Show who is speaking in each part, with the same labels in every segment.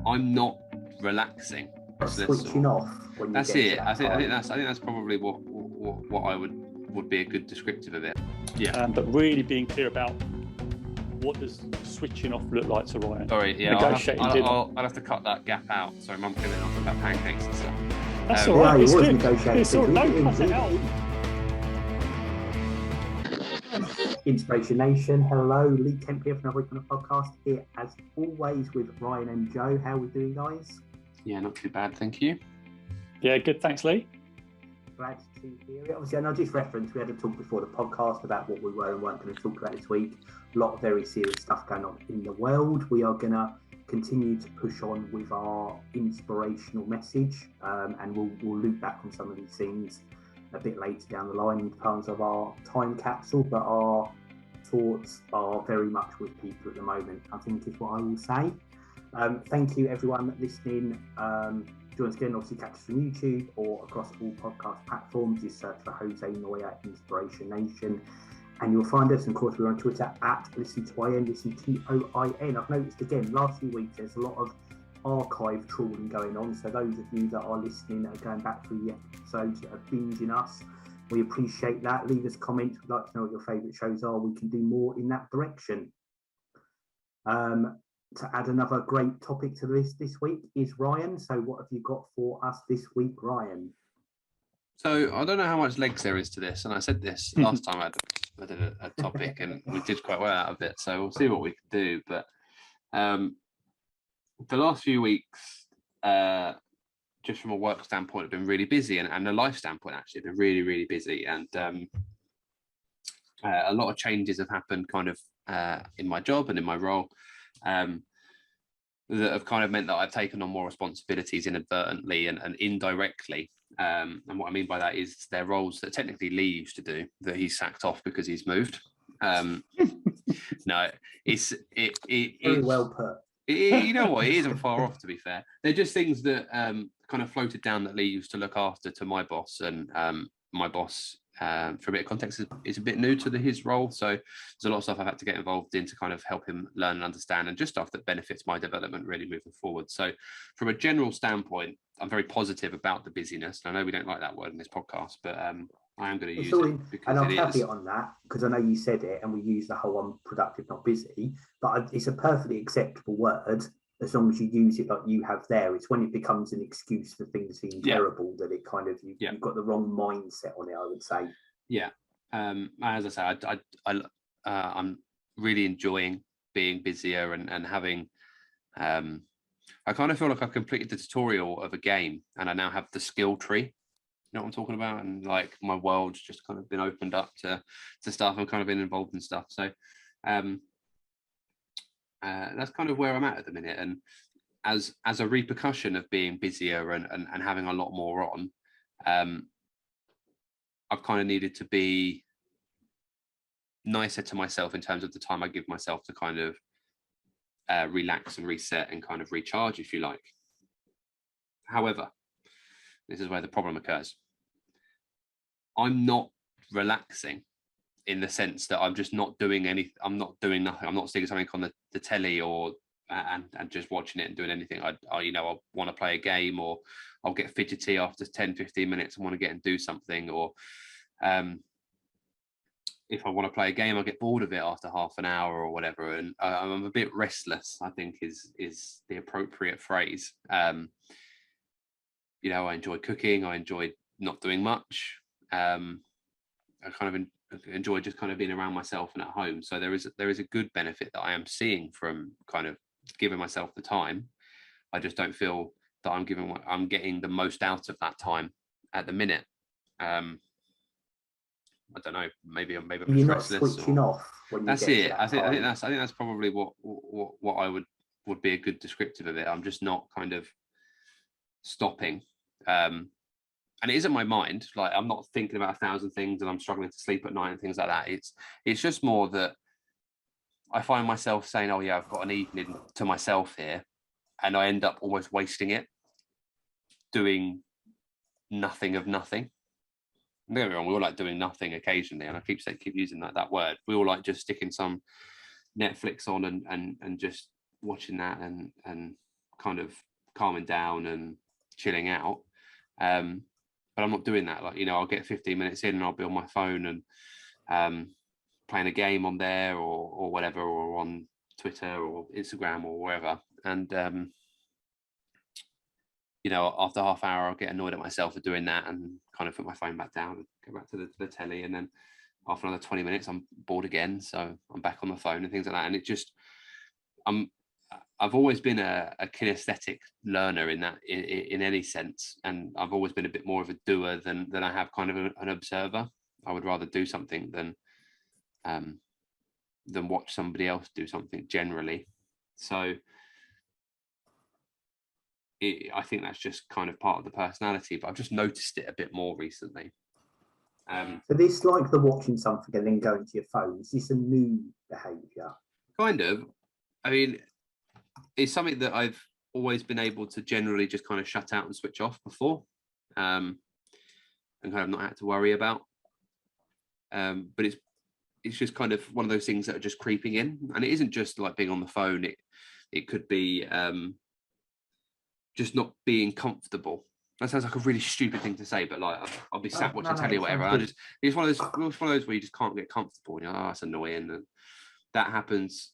Speaker 1: I'm not relaxing.
Speaker 2: Switching off. When
Speaker 1: that's it. I think that's probably what I would be a good descriptive of it. Yeah.
Speaker 3: But really being clear about what does switching off look like to Ryan.
Speaker 1: Sorry, yeah. I'll have to cut that gap out. Sorry, Mum's going to talk about pancakes and stuff.
Speaker 3: That's all right.
Speaker 2: Yeah,
Speaker 3: It's good.
Speaker 2: negotiating.
Speaker 3: It's all right. Cut it out.
Speaker 2: Inspiration Nation, hello, Lee Kemp here from another week on the podcast, here as always with Ryan and Joe. How are we doing, guys?
Speaker 1: Yeah, not too bad, thank you.
Speaker 3: Yeah, good, thanks, Lee.
Speaker 2: Glad to hear it. Obviously, and I'll just reference, we had a talk before the podcast about what we were and weren't going to talk about this week. A lot of very serious stuff going on in the world. We are going to continue to push on with our inspirational message, and we'll loop back on some of these things a bit later down the line in terms of our time capsule, but our thoughts are very much with people at the moment, I think is what I will say. Thank you everyone listening. Join us again, obviously catch us on YouTube or across all podcast platforms. Just search for Jose Noya-Inspiration Nation and you'll find us. And of course we're on Twitter at ListenToIN, ListenToIN. I've noticed again, last few weeks there's a lot of archive trawling going on, so those of you that are listening that are going back through the episodes that are binging us, we appreciate that. Leave us comments. We'd like to know what your favourite shows are. We can do more in that direction. To add another great topic to this week is Ryan. So what have you got for us this week, Ryan?
Speaker 1: So I don't know how much legs there is to this, and I said this last time I did a topic and we did quite well out of it, so we'll see what we can do. But the last few weeks, just from a work standpoint, have been really busy, and a life standpoint actually have been really, really busy. And a lot of changes have happened kind of in my job and in my role that have kind of meant that I've taken on more responsibilities inadvertently and indirectly. And what I mean by that is they're roles that technically Lee used to do that he's sacked off because he's moved. No, it's
Speaker 2: very well put.
Speaker 1: You know what, it isn't far off, to be fair. They're just things that kind of floated down that Lee used to look after to my boss, and my boss, for a bit of context, is a bit new to his role, so there's a lot of stuff I've had to get involved in to kind of help him learn and understand, and just stuff that benefits my development really moving forward. So from a general standpoint, I'm very positive about the busyness. I know we don't like that word in this podcast, but I am going to use it because
Speaker 2: and I'll caveat on that, because I know you said it and we use the whole unproductive, not busy, but it's a perfectly acceptable word as long as you use it like you have there. It's when it becomes an excuse for things being terrible that it kind of, you've got the wrong mindset on it, I would say. Yeah.
Speaker 1: As I say, I'm really enjoying being busier and having, I kind of feel like I've completed the tutorial of a game and I now have the skill tree. You know what I'm talking about? And like my world's just kind of been opened up to stuff. I've kind of been involved in stuff. So that's kind of where I'm at the minute. And as a repercussion of being busier and having a lot more on, I've kind of needed to be nicer to myself in terms of the time I give myself to kind of relax and reset and kind of recharge, if you like. However, this is where the problem occurs. I'm not relaxing in the sense that I'm just not doing anything. I'm not doing nothing. I'm not seeing something on the telly or and just watching it and doing anything. I'll want to play a game, or I'll get fidgety after 10-15 minutes and want to get and do something, or if I want to play a game, I'll get bored of it after half an hour or whatever. And I'm a bit restless, I think is the appropriate phrase. I enjoy cooking. I enjoy not doing much. I kind of enjoy just kind of being around myself and at home. So there is a good benefit that I am seeing from kind of giving myself the time. I just don't feel that I'm getting the most out of that time at the minute. I don't know. Maybe I'm just restless.
Speaker 2: Not switching off.
Speaker 1: That's it. I think that's probably what I would be a good descriptive of it. I'm just not kind of stopping. And it isn't my mind. Like, I'm not thinking about 1,000 things and I'm struggling to sleep at night and things like that. It's just more that I find myself saying, oh yeah, I've got an evening to myself here, and I end up almost wasting it doing nothing of nothing. Don't get me wrong, we all like doing nothing occasionally, and I keep using that word. We all like just sticking some Netflix on and just watching that and kind of calming down and chilling out. But I'm not doing that. Like, I'll get 15 minutes in and I'll be on my phone and playing a game on there or whatever, or on Twitter or Instagram or wherever. And, after half hour, I'll get annoyed at myself for doing that and kind of put my phone back down and go back to the telly. And then after another 20 minutes, I'm bored again. So I'm back on the phone and things like that. And it just, I've always been a kinesthetic learner in that, in any sense. And I've always been a bit more of a doer than I have kind of an observer. I would rather do something than watch somebody else do something generally. So I think that's just kind of part of the personality, but I've just noticed it a bit more recently.
Speaker 2: So this, like the watching something and then going to your phone, is this a new behaviour? Kind
Speaker 1: of. I mean, it's something that I've always been able to generally just kind of shut out and switch off before, and kind of not had to worry about. But it's just kind of one of those things that are just creeping in, and it isn't just like being on the phone. It could be just not being comfortable. That sounds like a really stupid thing to say, but like I'll be sat watching telly or whatever. It's one of those where you just can't get comfortable. That's annoying, and that happens,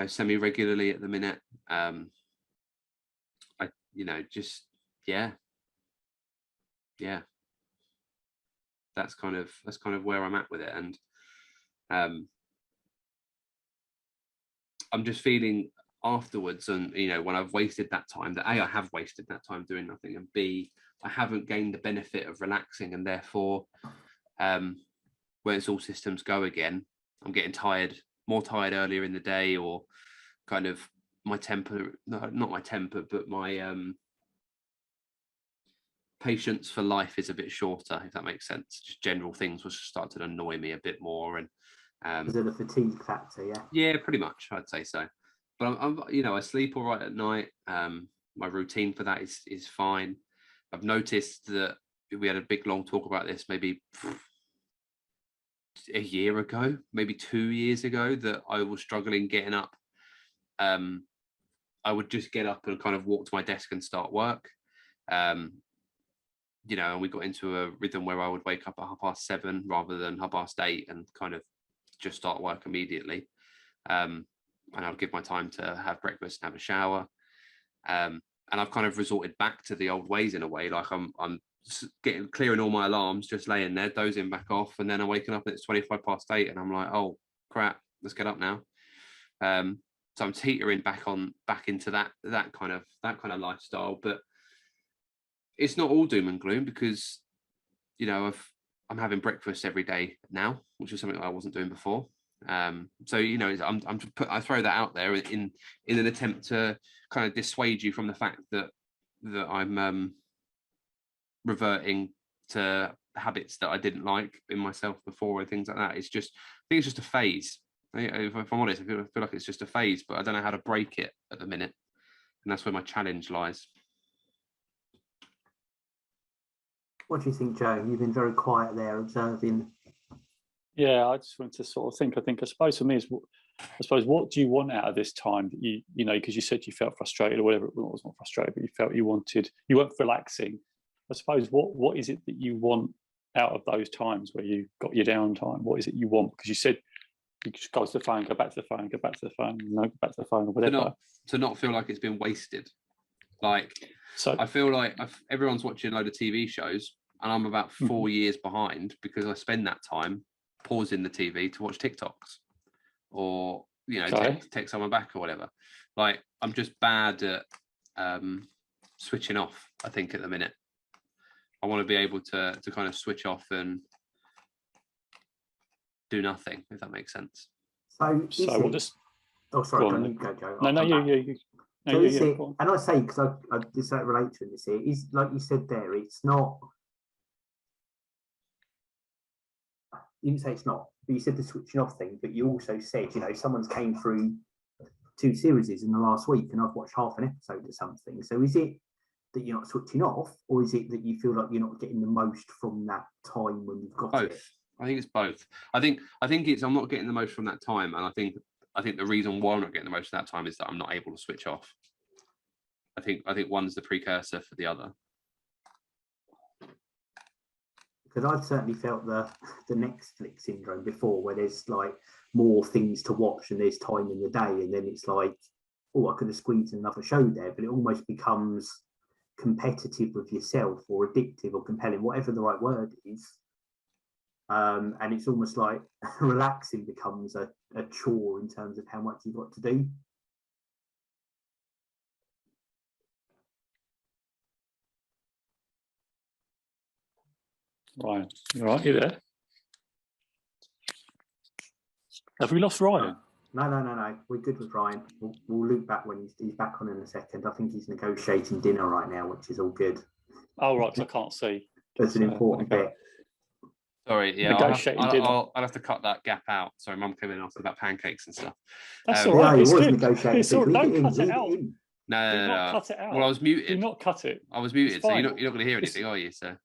Speaker 1: semi regularly at the minute. That's kind of where I'm at with it, and I'm just feeling afterwards, and when I've wasted that time, that A, I have wasted that time doing nothing, and B, I haven't gained the benefit of relaxing, and therefore when it's all systems go again, I'm getting more tired earlier in the day, or kind of my temper, not my temper, but my patience for life is a bit shorter, if that makes sense. Just general things will start to annoy me a bit more, and
Speaker 2: is it a fatigue factor?
Speaker 1: Yeah, pretty much, I'd say so. But I'm I sleep all right at night. My routine for that is fine. I've noticed that we had a big long talk about this maybe a year ago, maybe 2 years ago, that I was struggling getting up. I would just get up and kind of walk to my desk and start work. And we got into a rhythm where I would wake up at 7:30 rather than 8:30 and kind of just start work immediately. And I'll give my time to have breakfast and have a shower. And I've kind of resorted back to the old ways in a way. Like I'm clearing all my alarms, just laying there, dozing back off, and then I'm waking up and it's 8:25, and I'm like, oh crap, let's get up now. So I'm teetering back into that kind of lifestyle. But it's not all doom and gloom, because I'm having breakfast every day now, which is something I wasn't doing before. So I throw that out there in an attempt to kind of dissuade you from the fact that I'm reverting to habits that I didn't like in myself before and things like that. I think it's just a phase. If I'm honest, I feel like it's just a phase, but I don't know how to break it at the minute, and that's where my challenge lies.
Speaker 2: What do you think, Joe? You've been very quiet there, observing.
Speaker 3: Yeah, I just wanted to sort of think. I suppose for me is, what do you want out of this time that you because you said you felt frustrated or whatever. It was not frustrated, but you felt you weren't relaxing. I suppose what is it that you want out of those times where you got your downtime? What is it you want? Because you said you just go to the phone, go back to the phone, go back to the phone, go back to the phone, or whatever.
Speaker 1: To not feel like it's been wasted. Like, so I feel like everyone's watching a load of TV shows, and I'm about 4 years behind because I spend that time pausing the TV to watch TikToks or text someone back or whatever. Like, I'm just bad at switching off, I think, at the minute. I want to be able to kind of switch off and do nothing, if that makes sense.
Speaker 2: So we'll just. Oh, sorry, you go, Joe.
Speaker 3: You.
Speaker 2: And I say, because I just relate to this here, is like you said there, it's not. You didn't say it's not, but you said the switching off thing, but you also said, someone's came through 2 series in the last week and I've watched half an episode or something. So is it that you're not switching off, or is it that you feel like you're not getting the most from that time when you've got
Speaker 1: both?
Speaker 2: It?
Speaker 1: I think it's both. I think it's I'm not getting the most from that time, and I think the reason why I'm not getting the most of that time is that I'm not able to switch off. I think one's the precursor for the other.
Speaker 2: Because I've certainly felt the Netflix syndrome before, where there's like more things to watch and there's time in the day, and then it's like, oh, I could have squeezed another show there, but it almost becomes competitive with yourself, or addictive, or compelling, whatever the right word is. And it's almost like relaxing becomes a chore in terms of how much you've got to do.
Speaker 3: Ryan, you all right? You there? Have we lost Ryan?
Speaker 2: No. We're good with Ryan. We'll loop back when he's back on in a second. I think he's negotiating dinner right now, which is all good.
Speaker 3: Oh, right, because I can't see.
Speaker 2: That's an important bit.
Speaker 1: Sorry, yeah, I'll have to cut that gap out. Sorry, Mum came in and asked about pancakes and stuff.
Speaker 3: That's all right.
Speaker 2: Yeah,
Speaker 3: It's
Speaker 2: he was
Speaker 3: good.
Speaker 2: negotiating.
Speaker 3: It's all, don't cut it out.
Speaker 1: No.
Speaker 3: Cut it out.
Speaker 1: Well, I was muted.
Speaker 3: Do not cut it.
Speaker 1: I was muted,
Speaker 3: It's
Speaker 1: so
Speaker 3: fine.
Speaker 1: you're not going to hear anything, are you? So.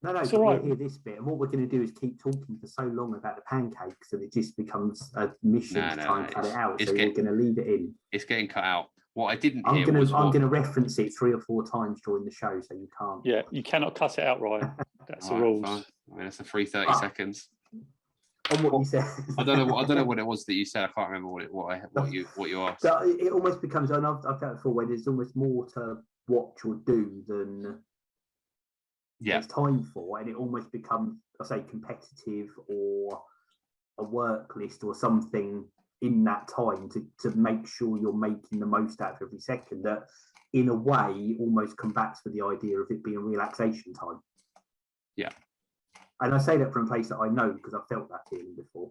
Speaker 2: No, but
Speaker 3: all right.
Speaker 2: we'll hear this bit. And what we're going to do is keep talking for so long about the pancakes that it just becomes a mission to try and cut it out. So we're going to leave it in.
Speaker 1: It's getting cut out. What I didn't hear
Speaker 2: I'm going to reference it 3 or 4 times during the show, so you can't.
Speaker 3: Yeah, you cannot cut it out, Ryan. That's the rules.
Speaker 1: Fine. I mean, it's a free 30 seconds.
Speaker 2: On what you said.
Speaker 1: I don't know what it was that you said. I can't remember what you asked.
Speaker 2: So it almost becomes, and I've felt before, where there's almost more to watch or do than there's time for, and it almost becomes, I say, competitive or a work list or something in that time to make sure you're making the most out of every second. That, in a way, almost combats with the idea of it being relaxation time.
Speaker 1: Yeah.
Speaker 2: And I say that from a place that I know, because I've felt that feeling before.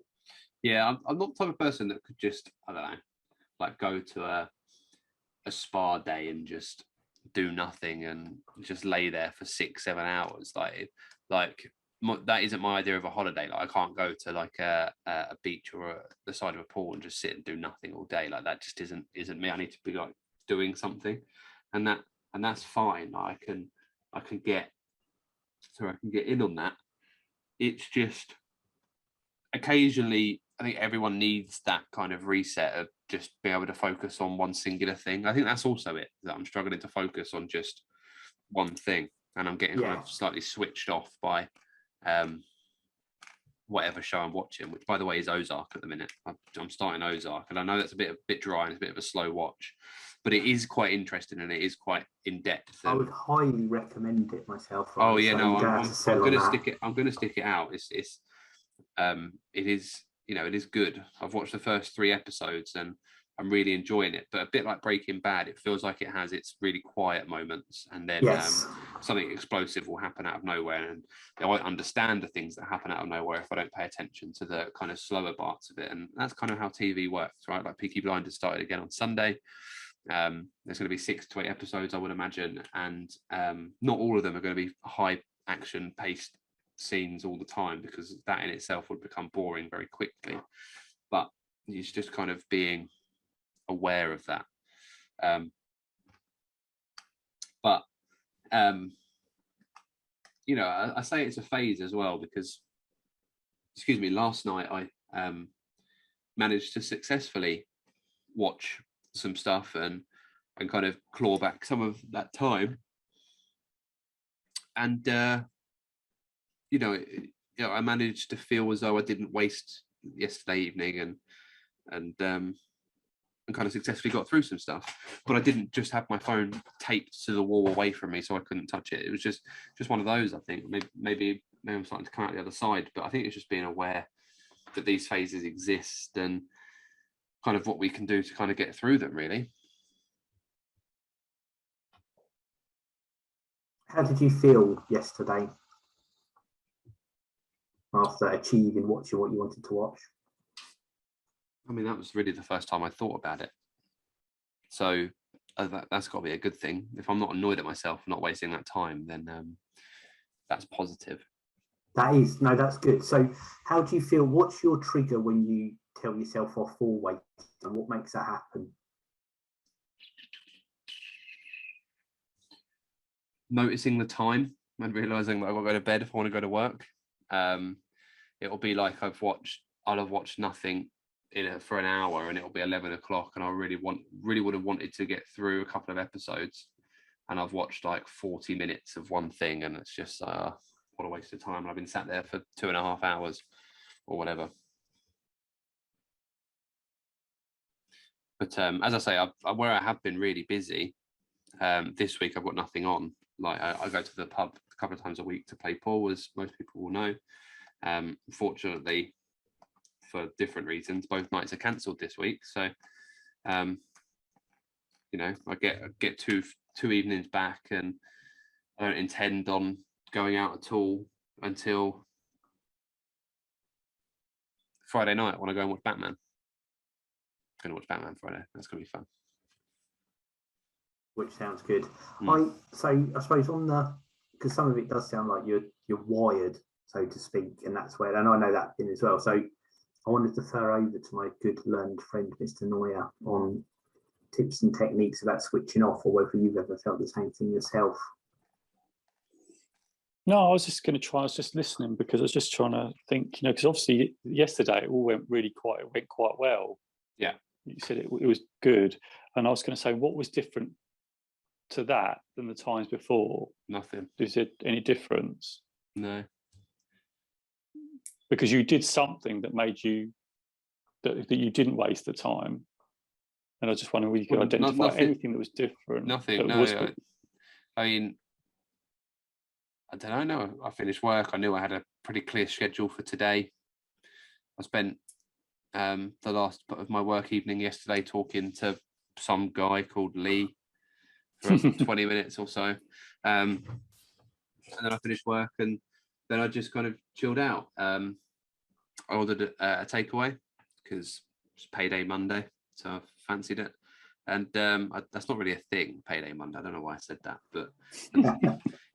Speaker 1: Yeah, I'm not the type of person that could just, I don't know, like go to a spa day and just do nothing and just lay there for 6-7 hours. That isn't my idea of a holiday. Like, I can't go to like a beach or the side of a pool and just sit and do nothing all day. Like, that just isn't me. I need to be like doing something, and that's fine. I can get in on that. It's just occasionally, I think everyone needs that kind of reset of just being able to focus on one singular thing. I think that's also it, that I'm struggling to focus on just one thing, and I'm getting kind of slightly switched off by whatever show I'm watching, which, by the way, is Ozark at the minute. I'm starting Ozark, and I know that's a bit dry and it's a bit of a slow watch, but it is quite interesting and it is quite in depth.
Speaker 2: I would highly recommend it myself.
Speaker 1: Oh yeah, no, I'm going to stick it. I'm going to stick it out. It is, it is good. I've watched the first 3 episodes and I'm really enjoying it. But a bit like Breaking Bad, it feels like it has its really quiet moments, and then something explosive will happen out of nowhere, and I won't understand the things that happen out of nowhere if I don't pay attention to the kind of slower parts of it. And that's kind of how TV works, right? Like Peaky Blinders started again on Sunday. There's going to be 6 to 8 episodes, I would imagine, and not all of them are going to be high action paced scenes all the time, because that in itself would become boring very quickly. But it's just kind of being aware of that. I say it's a phase as well, because, last night I managed to successfully watch some stuff and kind of claw back some of that time, and I managed to feel as though I didn't waste yesterday evening, and kind of successfully got through some stuff. But I didn't just have my phone taped to the wall away from me so I couldn't touch it. It was just one of those, I think. Maybe I'm starting to come out the other side, but I think it's just being aware that these phases exist and kind of what we can do to kind of get through them, really.
Speaker 2: How did you feel yesterday after achieving watching what you wanted to watch?
Speaker 1: I mean, that was really the first time I thought about it. So that's got to be a good thing. If I'm not annoyed at myself for not wasting that time, then that's positive.
Speaker 2: That's good. So how do you feel? What's your trigger when you tell yourself off for waiting, and what makes that happen?
Speaker 1: Noticing the time and realizing that I've got to go to bed if I want to go to work. It'll be like I'll have watched nothing for an hour, and it'll be 11 o'clock, and I really would have wanted to get through a couple of episodes, and I've watched like 40 minutes of one thing, and it's just what a waste of time. I've been sat there for 2.5 hours or whatever. But as I say, where I have been really busy this week, I've got nothing on. Like I go to the pub a couple of times a week to play pool, as most people will know. Fortunately, for different reasons, both nights are cancelled this week. So, I get two evenings back, and I don't intend on going out at all until Friday night when I go and watch Batman. I'm going to watch Batman Friday. That's going to be fun.
Speaker 2: Which sounds good. I suppose because some of it does sound like you're wired, so to speak, and that's where, and I know that thing as well. So I wanted to defer over to my good learned friend, Mr. Noya, on tips and techniques about switching off, or whether you've ever felt the same thing yourself.
Speaker 3: No, I was just going to try. I was just listening because I was just trying to think, because obviously yesterday it all went quite well.
Speaker 1: Yeah.
Speaker 3: You said it was good. And I was going to say, what was different to that than the times before?
Speaker 1: Nothing.
Speaker 3: Is it any difference?
Speaker 1: No.
Speaker 3: Because you did something that made you, that you didn't waste the time. And I just wonder whether you could identify anything that was different.
Speaker 1: Nothing, no. I mean, I don't know. I finished work. I knew I had a pretty clear schedule for today. I spent the last part of my work evening yesterday talking to some guy called Lee for 20 minutes or so. And then I finished work, and then I just kind of chilled out. I ordered a takeaway because it's payday Monday, so I fancied it. And that's not really a thing, payday Monday. I don't know why I said that, but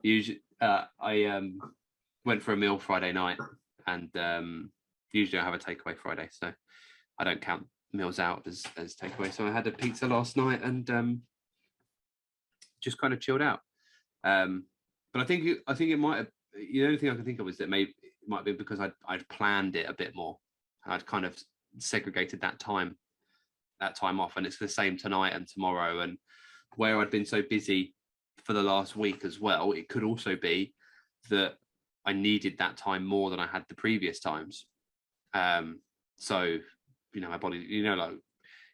Speaker 1: usually I went for a meal Friday night, and usually I have a takeaway Friday, so I don't count meals out as takeaway. So I had a pizza last night and just kind of chilled out. But I think it might have. The only thing I can think of is that it might be because I'd planned it a bit more. I'd kind of segregated that time off, and it's the same tonight and tomorrow. And where I'd been so busy for the last week as well, it could also be that I needed that time more than I had the previous times. So my body, like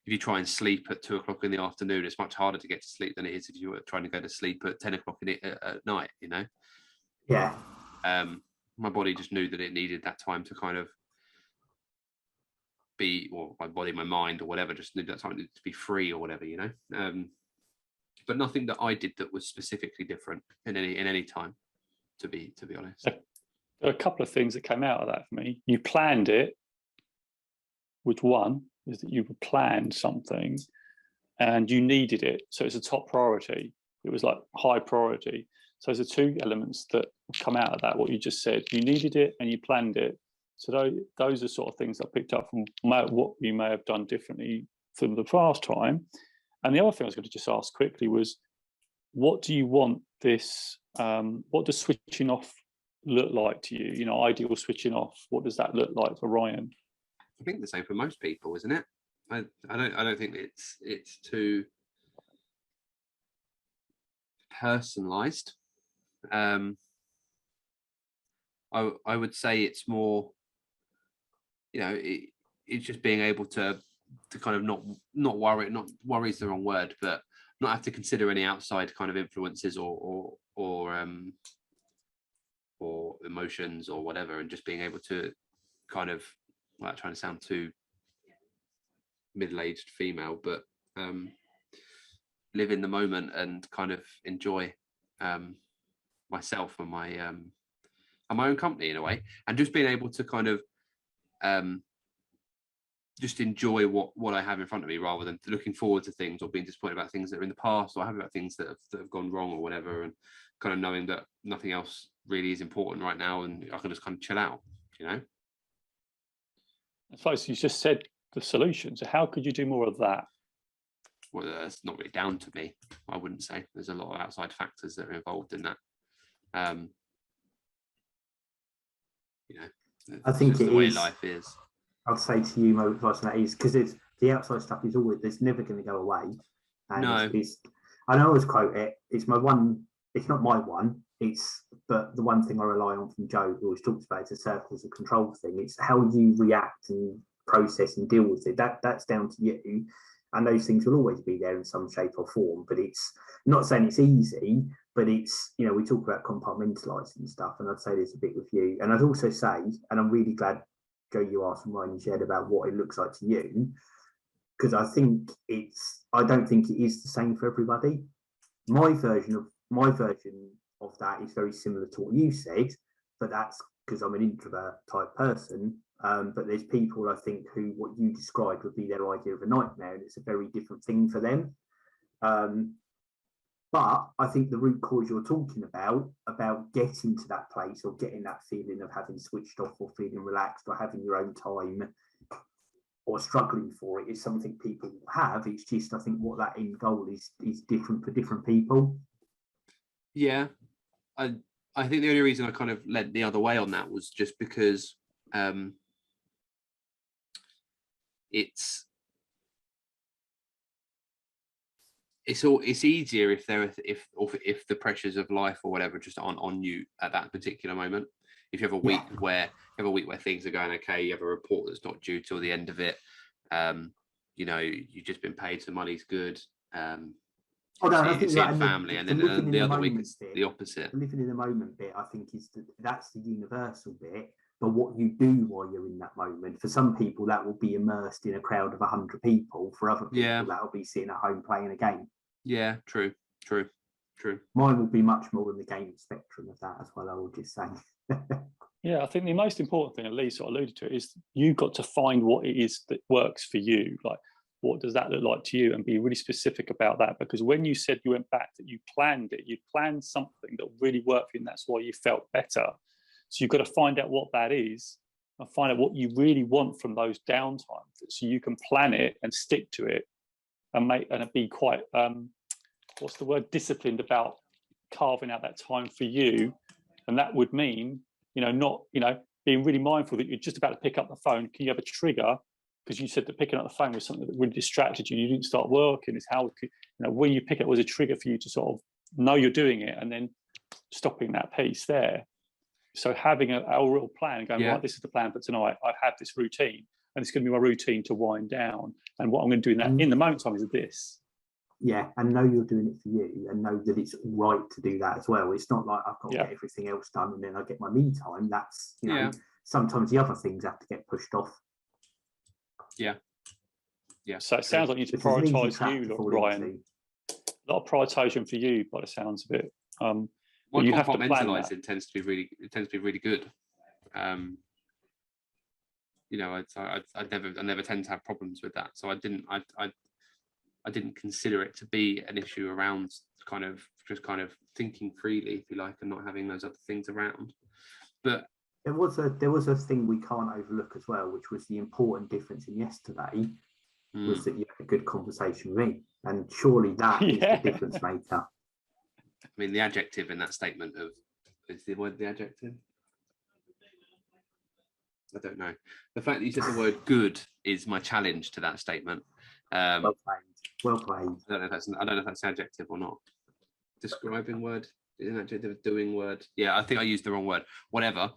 Speaker 1: if you try and sleep at 2 o'clock in the afternoon, it's much harder to get to sleep than it is if you were trying to go to sleep at 10 o'clock at night.
Speaker 2: Yeah.
Speaker 1: My body just knew that it needed that time to kind of be, or my body, my mind, or whatever, just needed that time to be free or whatever, but nothing that I did that was specifically different in any time, to be honest.
Speaker 3: There are a couple of things that came out of that for me. You planned it, which one is that you planned something and you needed it, so it's a top priority. It was like high priority. So there's the two elements that come out of that, what you just said. You needed it and you planned it. So those are sort of things I picked up from what you may have done differently from the past time. And the other thing I was going to just ask quickly was, what do you want this, what does switching off look like to you? Ideal switching off. What does that look like for Ryan?
Speaker 1: I think the same for most people, isn't it? I don't think it's too personalized. I would say it's more, it's just being able to kind of not worry is the wrong word, but not have to consider any outside kind of influences or emotions or whatever, and just being able to kind of, without trying to sound too middle-aged female, but live in the moment and kind of enjoy myself and my own company in a way, and just being able to kind of just enjoy what I have in front of me, rather than looking forward to things or being disappointed about things that are in the past, or happy about things that have gone wrong or whatever, and kind of knowing that nothing else really is important right now, and I can just kind of chill out, I
Speaker 3: suppose you just said the solution. So how could you do more of that?
Speaker 1: Well, it's not really down to me, I wouldn't say. There's a lot of outside factors that are involved in that.
Speaker 2: I think
Speaker 1: it's the way life is.
Speaker 2: I'd say to you, my advice on that is because it's the outside stuff is always there's never going to go away, and
Speaker 1: No.
Speaker 2: it's I always quote it. It's my one. It's not my one. But the one thing I rely on from Joe, who always talks about, it's a circles of control thing. It's how you react and process and deal with it. That's down to you, and those things will always be there in some shape or form. But it's not saying it's easy, but it's we talk about compartmentalising stuff, and I'd say there's a bit with you, and I'd also say, and I'm really glad Joe, you asked and Ryan shared about what it looks like to you, because I don't think it is the same for everybody. My version of that is very similar to what you said, but that's because I'm an introvert type person. But there's people I think who what you described would be their idea of a nightmare, and it's a very different thing for them. But I think the root cause you're talking about getting to that place or getting that feeling of having switched off or feeling relaxed or having your own time or struggling for it is something people have. It's just, I think what that end goal is different for different people.
Speaker 1: Yeah. I think the only reason I kind of led the other way on that was just because it's easier if the pressures of life or whatever just aren't on you at that particular moment. If you have a week where things are going okay, you have a report that's not due till the end of it, you've just been paid, so money's good.
Speaker 2: I think
Speaker 1: seeing family, and then the other week it's the opposite.
Speaker 2: The living in the moment bit, I think, that's the universal bit. But what you do while you're in that moment, for some people that will be immersed in a crowd of 100 people. For other people, that will be sitting at home playing a game.
Speaker 1: Yeah, true.
Speaker 2: Mine will be much more in the game spectrum of that as well, I will just say.
Speaker 3: Yeah, I think the most important thing, at least sort of alluded to, is you've got to find what it is that works for you. Like, what does that look like to you, and be really specific about that. Because when you said you went back, that you planned something that really worked for you, and that's why you felt better. So you've got to find out what that is and find out what you really want from those downtimes, so you can plan it and stick to it and be quite, disciplined about carving out that time for you. And that would mean, not, being really mindful that you're just about to pick up the phone. Can you have a trigger? Because you said that picking up the phone was something that really distracted you. You didn't start working. It's how, when you pick it was a trigger for you to sort of know you're doing it, and then stopping that piece there. So having a real plan, going, right, this is the plan for tonight. I have this routine, and it's going to be my routine to wind down. And what I'm going to do in the moment time is this.
Speaker 2: Yeah, and know you're doing it for you, and know that it's right to do that as well. It's not like I've got to get everything else done and then I get my me time. That's, sometimes the other things have to get pushed off.
Speaker 1: Yeah.
Speaker 3: So it sounds like you need to prioritise you, Ryan. A lot of prioritization for you, by the sounds of it.
Speaker 1: Well, you have to plan that. Tends to be really good. I never tend to have problems with that. So I didn't consider it to be an issue around kind of thinking freely, if you like, and not having those other things around. But
Speaker 2: there was a thing we can't overlook as well, which was the important difference in yesterday, was that you had a good conversation with me, and surely that is the difference maker.
Speaker 1: I mean, the adjective in that statement is the word the adjective? I don't know. The fact that you said the word good is my challenge to that statement.
Speaker 2: Well played.
Speaker 1: I don't know if that's an adjective or not. Describing word is an adjective. Doing word. Yeah, I think I used the wrong word. Whatever.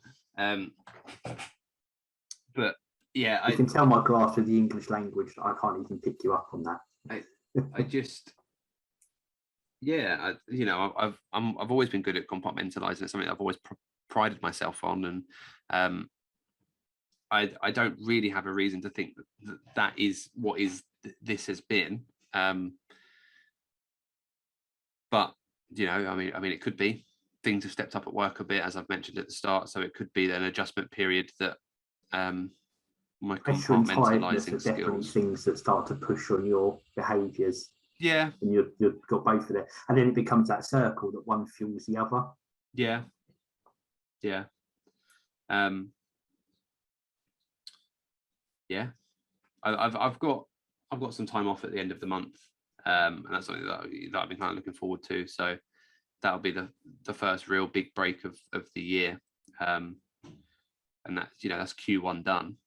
Speaker 1: But yeah,
Speaker 2: you can tell my grasp of the English language. I can't even pick you up on that. I've always been good at compartmentalizing. It's something I've always prided myself on, and I don't really have a reason to think that is what this has been. But I mean, it could be things have stepped up at work a bit, as I've mentioned at the start. So it could be an adjustment period that my compartmentalizing skills, things that start to push on your behaviours.
Speaker 1: Yeah,
Speaker 2: and you've got both of it, and then it becomes that circle that one fuels the other.
Speaker 1: Yeah. I've got some time off at the end of the month, and that's something that I've been kind of looking forward to. So that'll be the first real big break of the year, and that's Q1 done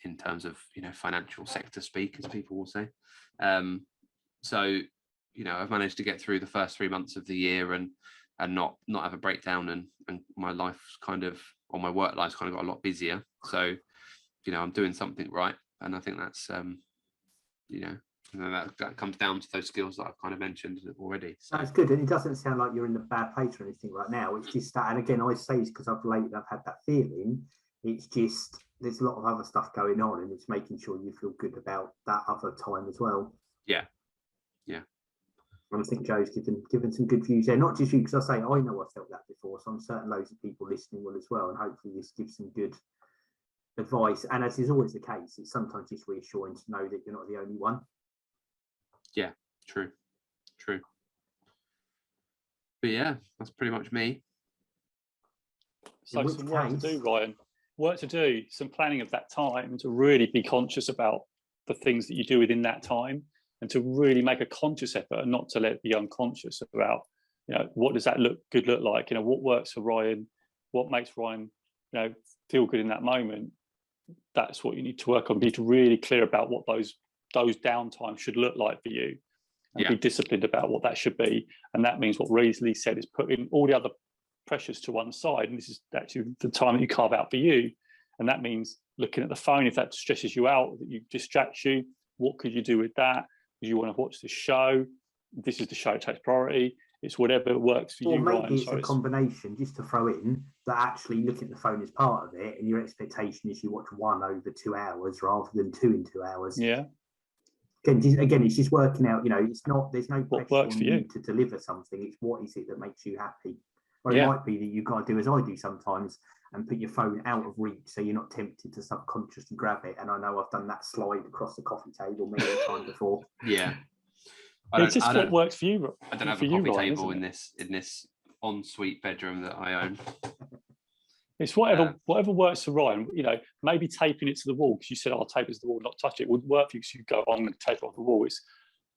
Speaker 1: in terms of, you know, financial sector speak, as people will say. So, you know, I've managed to get through the first 3 months of the year and not have a breakdown, and my life's kind of, or my work life's kind of got a lot busier. So, you know, I'm doing something right, and I think that's you know, that comes down to those skills that I've kind of mentioned already. So
Speaker 2: that's good, and it doesn't sound like you're in a bad place or anything right now. It's just that, and again, I say this because I've had that feeling. It's just there's a lot of other stuff going on, and it's making sure you feel good about that other time as well.
Speaker 1: Yeah.
Speaker 2: And I think Joe's given some good views there, not just you, because I say I know I felt that before, so I'm certain loads of people listening will as well, and hopefully this gives some good advice. And as is always the case, it's sometimes just reassuring to know that you're not the only one.
Speaker 1: Yeah, true. But yeah, that's pretty much me.
Speaker 3: So some work to do, Ryan. Work to do, some planning of that time, to really be conscious about the things that you do within that time, and to really make a conscious effort, and not to let it be unconscious about, you know, what does that look like? You know, what works for Ryan? What makes Ryan, you know, feel good in that moment? That's what you need to work on. Be really clear about what those downtime should look like for you, and be disciplined about what that should be. And that means what Lee said is putting all the other pressures to one side, and this is actually the time that you carve out for you. And that means looking at the phone, if that stresses you out, that you distracts you, what could you do with that? Do you want to watch this show? This is the show that takes priority. It's whatever works for you,
Speaker 2: maybe
Speaker 3: Ryan.
Speaker 2: It's a combination, just to throw in, that actually looking at the phone is part of it, and your expectation is you watch 1 over 2 hours rather than 2 in 2 hours.
Speaker 3: Yeah.
Speaker 2: Again, it's just working out, you know, there's no
Speaker 3: what
Speaker 2: pressure
Speaker 3: works
Speaker 2: on
Speaker 3: for you
Speaker 2: to deliver something. It's what is it that makes you happy. Or
Speaker 3: it
Speaker 2: might be that you've got to do as I do sometimes, and put your phone out of reach so you're not tempted to subconsciously grab it. And I know I've done that slide across the coffee table many times before.
Speaker 1: Yeah.
Speaker 3: It's just what works for you.
Speaker 1: I don't have a coffee table in this ensuite bedroom that I own.
Speaker 3: It's whatever works for Ryan. You know, maybe taping it to the wall, because you said, "I'll tape it to the wall, not touch it." Would work for you, because you go, "I'm going to tape it off the wall." It's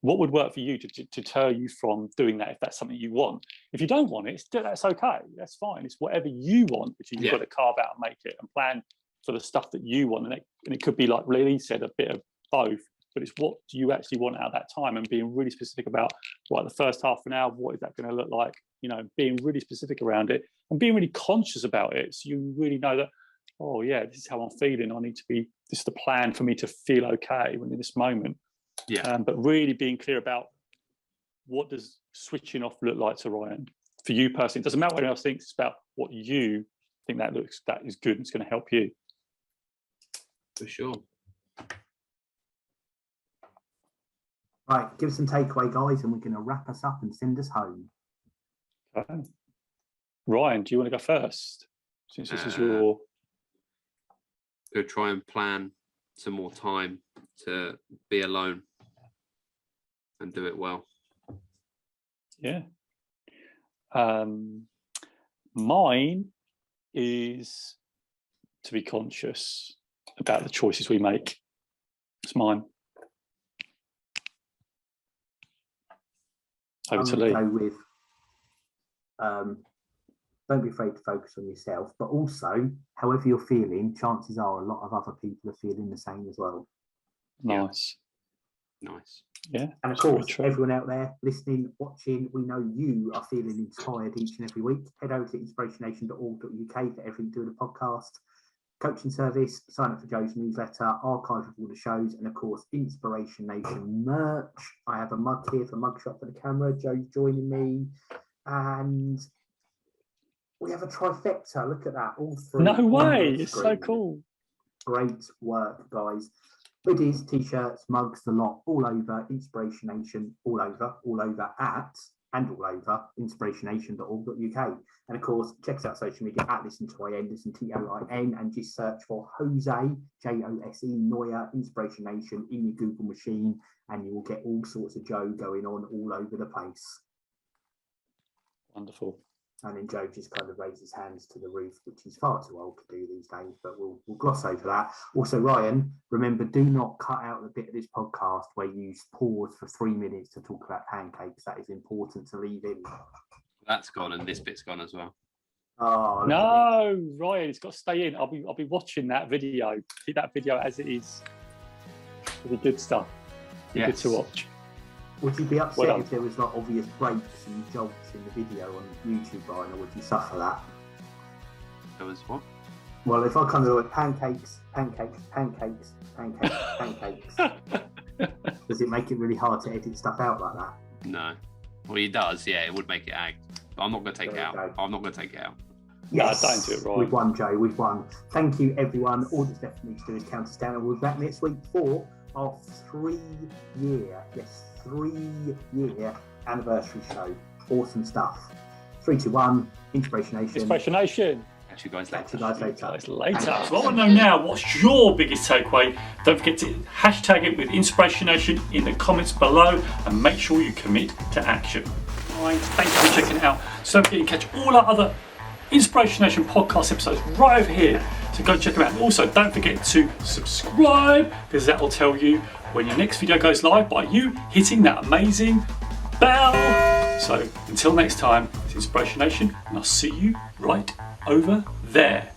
Speaker 3: what would work for you to deter you from doing that, if that's something you want. If you don't want it, that's okay. That's fine. It's whatever you want, which you've got to carve out and make it, and plan for the stuff that you want. And it could be, like Lee said, a bit of both. But it's what do you actually want out of that time, and being really specific about the first half an hour, what is that going to look like? You know, being really specific around it, and being really conscious about it, so you really know that, oh yeah, this is how I'm feeling. This is the plan for me to feel okay when in this moment. Yeah. But really being clear about what does switching off look like to Ryan for you personally. It doesn't matter what anyone else thinks. It's about what you think that is good and it's going to help you.
Speaker 1: For sure.
Speaker 2: Right, give us some takeaway, guys, and we're going to wrap us up and send us home.
Speaker 3: Okay. Ryan, do you want to go first? Since this is your...
Speaker 1: Go try and plan some more time to be alone and do it well.
Speaker 3: Yeah. Mine is to be conscious about the choices we make. It's mine. Over to Lee.
Speaker 2: Go with, don't be afraid to focus on yourself, but also, however you're feeling, chances are a lot of other people are feeling the same as well.
Speaker 3: Nice. Yeah.
Speaker 2: And of course, everyone out there listening, watching, we know you are feeling inspired each and every week. Head over to inspirationnation.org.uk for everything to do with the podcast, coaching service, sign up for Joe's newsletter, archive of all the shows, and of course, Inspiration Nation merch. I have a mug here for Mugshot for the camera. Joe's joining me. And we have a trifecta. Look at that. All three.
Speaker 3: No way. It's so cool.
Speaker 2: Great work, guys. Hoodies, t-shirts, mugs, the lot, all over Inspiration Nation, all over at inspirationnation.org.uk. And of course, check us out social media at listen to TOIN, and just search for Jose, Jose, Noya, Inspiration Nation in your Google machine, and you will get all sorts of Joe going on all over the place.
Speaker 3: Wonderful.
Speaker 2: And then Joe just kind of raised his hands to the roof, which he's far too old to do these days, but we'll gloss over that. Also, Ryan, remember, do not cut out the bit of this podcast where you pause for 3 minutes to talk about pancakes. That is important to leave in.
Speaker 1: That's gone, and this bit's gone as well.
Speaker 2: Oh,
Speaker 3: No, Ryan, it's got to stay in. I'll be watching that video. Keep that video as it is. It'll be good stuff.
Speaker 1: Yes.
Speaker 3: Good to watch.
Speaker 2: would you be upset
Speaker 3: Well
Speaker 2: if there was like obvious breaks and jolts in the video on YouTube, Ryan, or would you suffer that?
Speaker 1: There was what?
Speaker 2: Well, if I kind of like pancakes, pancakes, pancakes, pancakes, pancakes, does it make it really hard to edit stuff out like that?
Speaker 1: No. Well, he does. Yeah, it would make it act. But I'm not going to take it out. I'm not going to take it out.
Speaker 2: Yes,
Speaker 3: No, don't do it, Ryan.
Speaker 2: We've won, Jay. We've won. Thank you, everyone. All that's left for me to do is count us down, and we'll be back next week for our 3-year anniversary show. Awesome stuff. 3, 2, 1. Inspiration Nation.
Speaker 3: Inspiration Nation.
Speaker 1: Catch you guys later.
Speaker 2: Catch you guys later.
Speaker 3: Later.
Speaker 2: Thank you.
Speaker 3: So I want to know now, what's your biggest takeaway? Don't forget to hashtag it with Inspiration Nation in the comments below, and make sure you commit to action. Right, thank you for checking it out. So don't forget you can catch all our other Inspiration Nation podcast episodes right over here. So go check them out. Also, don't forget to subscribe, because that will tell you when your next video goes live by you hitting that amazing bell. So until next time, it's Inspiration Nation, and I'll see you right over there.